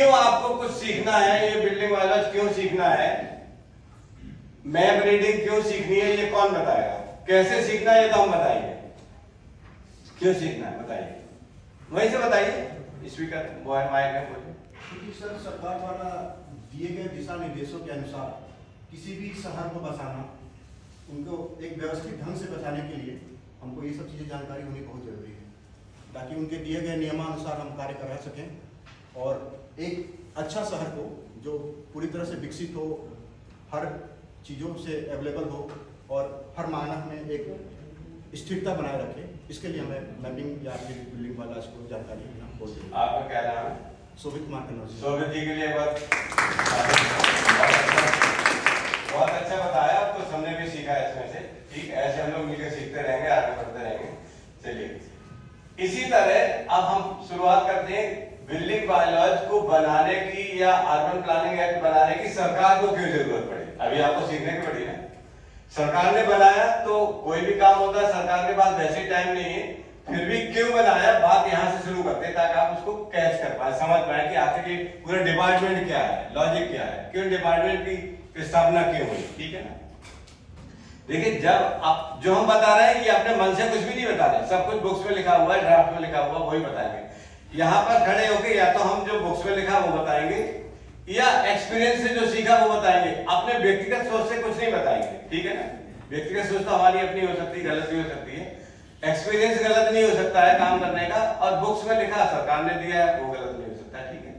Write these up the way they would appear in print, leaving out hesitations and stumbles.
क्यों आपको कुछ सीखना है, ये बिल्डिंग बायोलॉजी क्यों सीखना है, मैप रीडिंग क्यों सीखनी है, ये कौन बताएगा? कैसे सीखना है ये तो हम बताइए। क्यों सीखना है बताइए, वहीं से बताइए। स्पीकर बॉय माइक में बोलिए। क्योंकि सर सरकार द्वारा दिए गए दिशा निर्देशों के अनुसार किसी भी शहर को बसाना, उनको एक व्यवस्थित ढंग से बसाने के लिए हमको ये सब चीज़ें जानकारी होनी बहुत जरूरी है, ताकि उनके दिए गए नियमानुसार हम कार्य करा सकें और एक अच्छा शहर को जो पूरी तरह से विकसित हो, हर चीज़ों से अवेलेबल हो और हर मानक में एक स्थिरता बनाए रखे। इसके लिए हमें मैपिंग या फिर बिल्डिंग वाला को जानकारी देना बहुत जरूरी है। आपका क्या नाम है? शोभित कुमार कन्नौज। शोभित जी के लिए बहुत अच्छा बताया, आपको हमने भी सीखा इसमें से। ठीक, ऐसे हम लोग मिलकर सीखते रहेंगे, आगे बढ़ते रहेंगे। चलिए, इसी तरह अब हम शुरुआत करते हैं बिल्डिंग बायोलॉजी को बनाने की या अर्बन प्लानिंग एक्ट बनाने की सरकार को क्यों जरूरत पड़ी। अभी आपको सीखने की पड़ी है। सरकार ने बनाया तो कोई भी काम होता है, सरकार के पास वैसे टाइम नहीं है, फिर भी क्यों बनाया, बात यहां से शुरू करते हैं ताकि आप उसको कैच कर पाए, समझ पाए कि आखिर ये पूरा डिपार्टमेंट क्या है, लॉजिक क्या है, क्यों डिपार्टमेंट की स्थापना क्यों हुई। ठीक है ना। देखिए, जब आप जो हम बता रहे हैं ये अपने मन से कुछ भी नहीं बता रहे, सब कुछ बुक्स में लिखा हुआ है, ड्राफ्ट में लिखा हुआ, वही बताएंगे। यहाँ पर खड़े होके या तो हम जो बुक्स में लिखा वो बताएंगे या एक्सपीरियंस से जो सीखा वो बताएंगे, अपने व्यक्तिगत सोच से कुछ नहीं बताएंगे। ठीक है ना। व्यक्तिगत सोच तो हमारी अपनी हो सकती है, गलत भी हो सकती है, एक्सपीरियंस गलत नहीं हो सकता है काम करने का, और बुक्स में लिखा सरकार ने दिया है वो गलत नहीं हो सकता। ठीक है।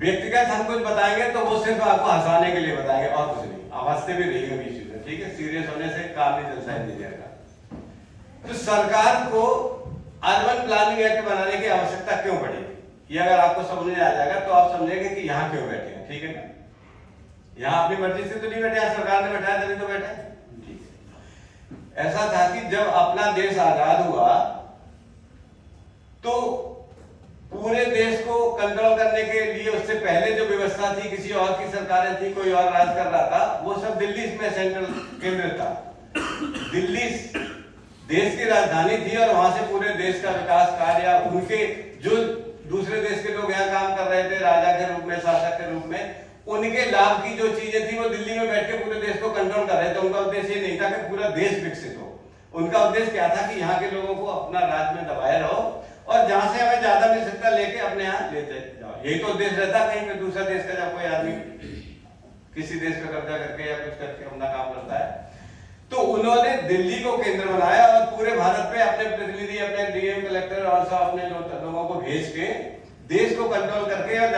व्यक्तिगत हम कुछ बताएंगे तो वो सिर्फ आपको हंसाने के लिए बताएंगे और कुछ नहीं। आप हंसते भी रहिएगा बीच में। ठीक है, सीरियस होने से काम नहीं चलता है जाएगा। तो सरकार को अर्बन प्लानिंग एक्ट बनाने की आवश्यकता क्यों पड़ी, ये अगर आपको समझ में आ जाएगा तो आप समझेंगे कि यहाँ क्यों बैठे हैं। ठीक है ना। यहाँ अपनी मर्जी से तो नहीं बैठे, यहाँ सरकार ने बैठाया तभी तो बैठे। ठीक है। ऐसा था कि जब अपना देश आजाद हुआ तो पूरे देश को कंट्रोल करने के लिए उससे पहले जो व्यवस्था थी, किसी और की सरकारें थी, कोई और राज कर रहा था, वो सब दिल्ली में सेंट्रल केंद्र था। दिल्ली देश की राजधानी थी और वहां से पूरे देश का विकास कार्य, उनके जो दूसरे देश के लोग यहाँ काम कर रहे थे राजा के रूप में, शासक के रूप में, उनके लाभ की जो चीजें थी वो दिल्ली में बैठ के पूरे देश को कंट्रोल कर रहे थे। उनका उद्देश्य ये नहीं था कि पूरा देश विकसित हो, उनका उद्देश्य क्या था कि यहाँ के लोगों को अपना राज्य में दबाए रहो और जहां से हमें ज्यादा मिल सकता लेके अपने यहाँ लेते जाओ। यही तो उद्देश्य रहता। कहीं पे दूसरा देश का जब कोई आदमी किसी देश पे कब्जा करके या कुछ करके अपना काम करता है, तो उन्होंने दिल्ली को केंद्र बनाया और पूरे भारत पे अपने प्रतिनिधि, अपने डीएम, कलेक्टर और सब अपने लोगों को भेज के देश को कंट्रोल करके और